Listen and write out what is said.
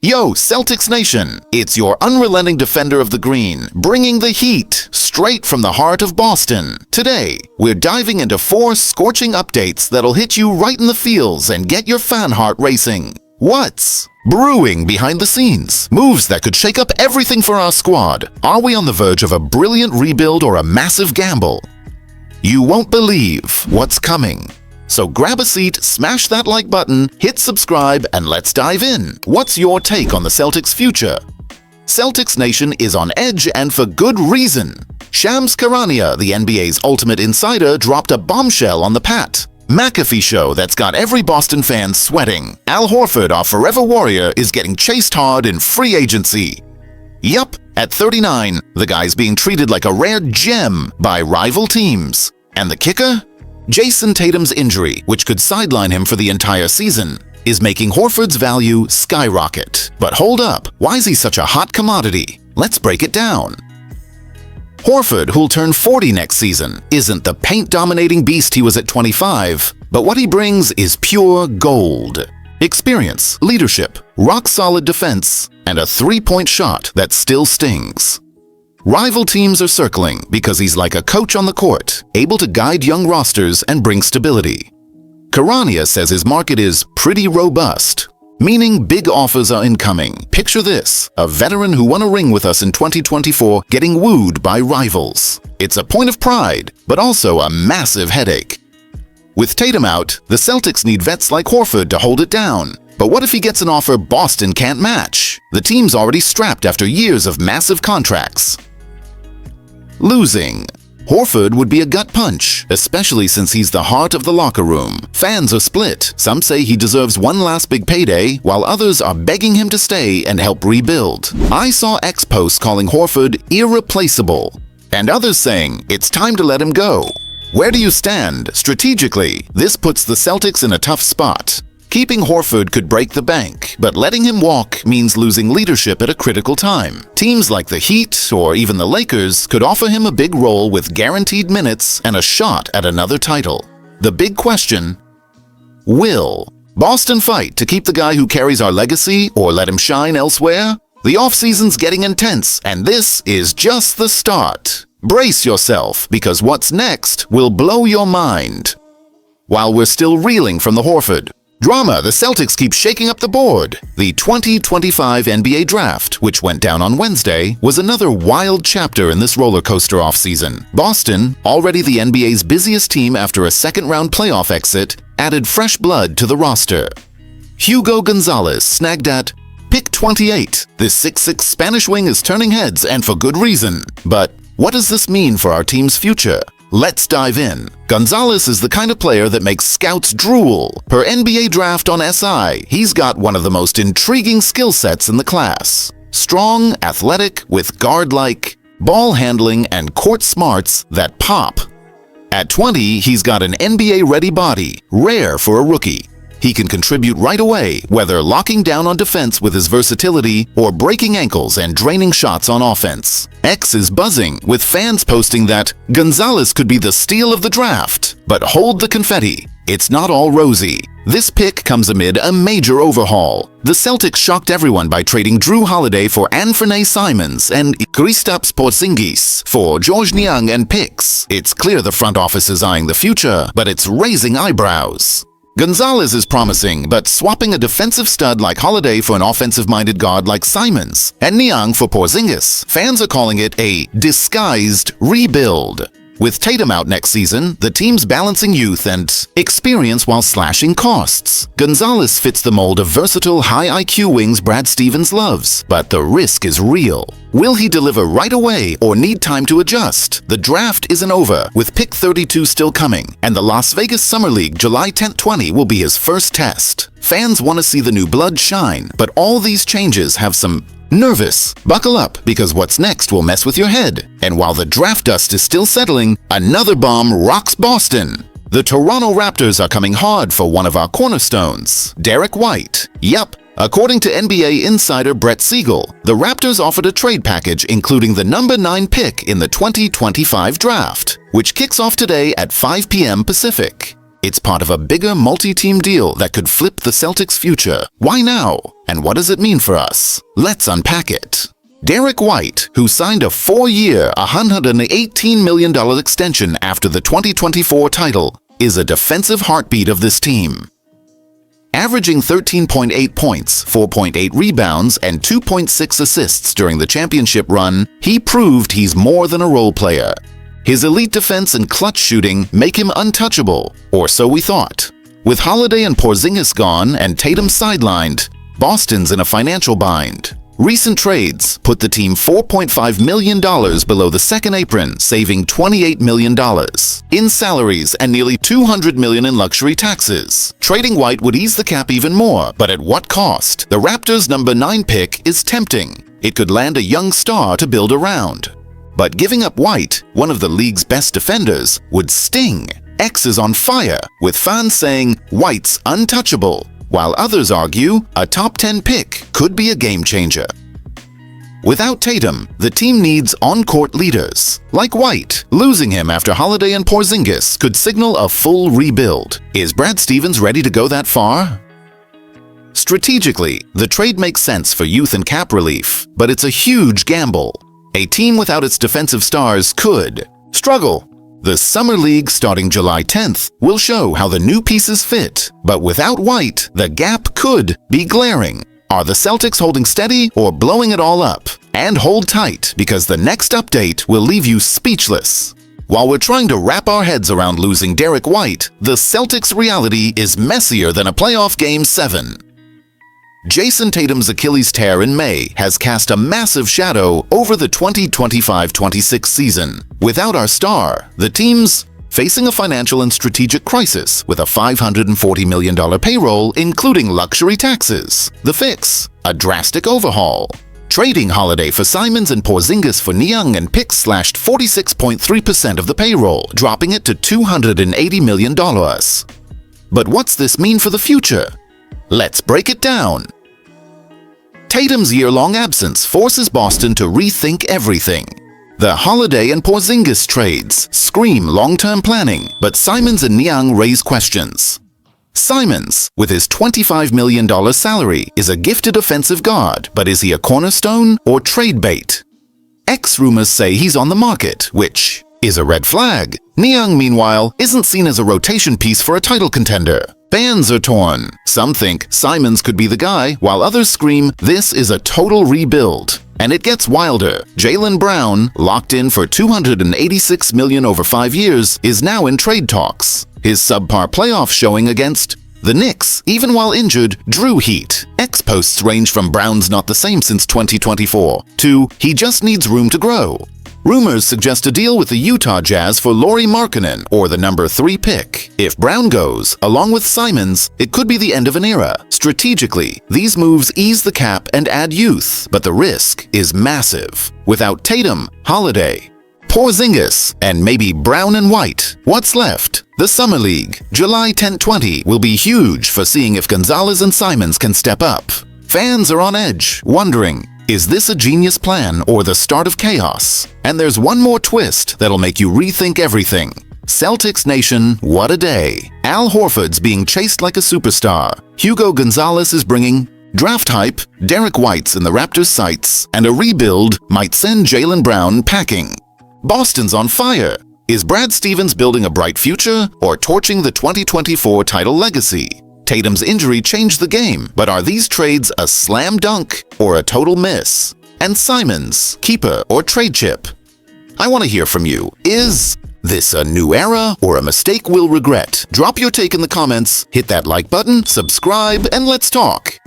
Yo, Celtics Nation! It's your unrelenting defender of the green, bringing the heat straight from the heart of Boston. Today, we're diving into 4 scorching updates that'll hit you right in the feels and get your fan heart racing. What's brewing behind the scenes? Moves that could shake up everything for our squad. Are we on the verge of a brilliant rebuild or a massive gamble? You won't believe what's coming. So grab a seat, smash that like button, hit subscribe, and let's dive in. What's your take on the Celtics' future? Celtics Nation is on edge, and for good reason. Shams Charania, the NBA's ultimate insider, dropped a bombshell on the Pat McAfee show that's got every Boston fan sweating. Al Horford, our forever warrior, is getting chased hard in free agency. Yup, at 39, the guy's being treated like a rare gem by rival teams. And the kicker? Jason Tatum's injury, which could sideline him for the entire season, is making Horford's value skyrocket. But hold up, why is he such a hot commodity? Let's break it down. Horford, who'll turn 40 next season, isn't the paint-dominating beast he was at 25, but what he brings is pure gold. Experience, leadership, rock-solid defense, and a three-point shot that still stings. Rival teams are circling because he's like a coach on the court, able to guide young rosters and bring stability. Charania says his market is pretty robust, meaning big offers are incoming. Picture this, a veteran who won a ring with us in 2024 getting wooed by rivals. It's a point of pride, but also a massive headache. With Tatum out, the Celtics need vets like Horford to hold it down. But what if he gets an offer Boston can't match? The team's already strapped after years of massive contracts. Losing. Horford would be a gut punch, especially since he's the heart of the locker room. Fans are split. Some say he deserves one last big payday, while others are begging him to stay and help rebuild. I saw X posts calling Horford irreplaceable, and others saying it's time to let him go. Where do you stand? Strategically, this puts the Celtics in a tough spot. Keeping Horford could break the bank, but letting him walk means losing leadership at a critical time. Teams like the Heat or even the Lakers could offer him a big role with guaranteed minutes and a shot at another title. The big question: will Boston fight to keep the guy who carries our legacy or let him shine elsewhere? The offseason's getting intense, and this is just the start. Brace yourself, because what's next will blow your mind. While we're still reeling from the Horford drama, the Celtics keep shaking up the board. The 2025 NBA Draft, which went down on Wednesday, was another wild chapter in this roller coaster offseason. Boston, already the NBA's busiest team after a second-round playoff exit, added fresh blood to the roster. Hugo Gonzalez snagged at pick 28. This 6'6" Spanish wing is turning heads, and for good reason. But what does this mean for our team's future? Let's dive in. Gonzalez is the kind of player that makes scouts drool. Per NBA Draft on SI, he's got one of the most intriguing skill sets in the class. Strong, athletic, with guard-like ball handling and court smarts that pop. At 20, he's got an NBA-ready body, rare for a rookie. He can contribute right away, whether locking down on defense with his versatility or breaking ankles and draining shots on offense. X is buzzing, with fans posting that Gonzalez could be the steal of the draft. But hold the confetti. It's not all rosy. This pick comes amid a major overhaul. The Celtics shocked everyone by trading Drew Holiday for Anthony Simons and Kristaps Porzingis for George Niang and picks. It's clear the front office is eyeing the future, but it's raising eyebrows. Gonzalez is promising, but swapping a defensive stud like Holiday for an offensive-minded guard like Simons and Niang for Porzingis, fans are calling it a disguised rebuild. With Tatum out next season, the team's balancing youth and experience while slashing costs. Gonzalez fits the mold of versatile, high IQ wings Brad Stevens loves, but the risk is real. Will he deliver right away or need time to adjust? The draft isn't over, with pick 32 still coming, and the Las Vegas Summer League July 10-20 will be his first test. Fans want to see the new blood shine, but all these changes have some nervous. Buckle up, because what's next will mess with your head. And while the draft dust is still settling, another bomb rocks Boston. The Toronto Raptors are coming hard for one of our cornerstones, Derek White. Yup, according to NBA insider Brett Siegel, the Raptors offered a trade package including the number 9 pick in the 2025 draft, which kicks off today at 5 p.m. Pacific. It's part of a bigger multi-team deal that could flip the Celtics' future. Why now? And what does it mean for us? Let's unpack it. Derek White, who signed a 4-year, $118 million extension after the 2024 title, is a defensive heartbeat of this team. Averaging 13.8 points, 4.8 rebounds, and 2.6 assists during the championship run, he proved he's more than a role player. His elite defense and clutch shooting make him untouchable, or so we thought. With Holiday and Porzingis gone and Tatum sidelined, Boston's in a financial bind. Recent trades put the team $4.5 million below the second apron, saving $28 million in salaries and nearly $200 million in luxury taxes. Trading White would ease the cap even more, but at what cost? The Raptors' number 9 pick is tempting. It could land a young star to build around. But giving up White, one of the league's best defenders, would sting. X is on fire, with fans saying White's untouchable, while others argue a top 10 pick could be a game changer. Without Tatum, the team needs on-court leaders. Like White, losing him after Holiday and Porzingis could signal a full rebuild. Is Brad Stevens ready to go that far? Strategically, the trade makes sense for youth and cap relief, but it's a huge gamble. A team without its defensive stars could struggle. The Summer League starting July 10th will show how the new pieces fit, but without White, the gap could be glaring. Are the Celtics holding steady or blowing it all up? And hold tight, because the next update will leave you speechless. While we're trying to wrap our heads around losing Derek White, the Celtics' reality is messier than a playoff Game 7. Jason Tatum's Achilles tear in May has cast a massive shadow over the 2025-26 season. Without our star, the team's facing a financial and strategic crisis with a $540 million payroll, including luxury taxes. The fix? A drastic overhaul. Trading Holiday for Simons and Porzingis for Niang and picks slashed 46.3% of the payroll, dropping it to $280 million. But what's this mean for the future? Let's break it down. Tatum's year-long absence forces Boston to rethink everything. The Holiday and Porzingis trades scream long-term planning, but Simons and Niang raise questions. Simons, with his $25 million salary, is a gifted offensive guard, but is he a cornerstone or trade bait? X rumors say he's on the market, which is a red flag. Niang, meanwhile, isn't seen as a rotation piece for a title contender. Fans are torn. Some think Simons could be the guy, while others scream this is a total rebuild. And it gets wilder. Jaylen Brown, locked in for $286 million over 5 years, is now in trade talks. His subpar playoff showing against the Knicks, even while injured, drew heat. X posts range from Brown's not the same since 2024 to he just needs room to grow. Rumors suggest a deal with the Utah Jazz for Lauri Markkanen or the number 3 pick. If Brown goes, along with Simons, it could be the end of an era. Strategically, these moves ease the cap and add youth, but the risk is massive. Without Tatum, Holiday, Porzingis, and maybe Brown and White, what's left? The Summer League, July 10-20, will be huge for seeing if Gonzalez and Simons can step up. Fans are on edge, wondering, is this a genius plan or the start of chaos? And there's one more twist that'll make you rethink everything. Celtics Nation, what a day. Al Horford's being chased like a superstar. Hugo Gonzalez is bringing draft hype, Derek White's in the Raptors' sights, and a rebuild might send Jaylen Brown packing. Boston's on fire. Is Brad Stevens building a bright future or torching the 2024 title legacy? Tatum's injury changed the game, but are these trades a slam dunk or a total miss? And Simons, keeper or trade chip? I want to hear from you. Is this a new era or a mistake we'll regret? Drop your take in the comments, hit that like button, subscribe, and let's talk.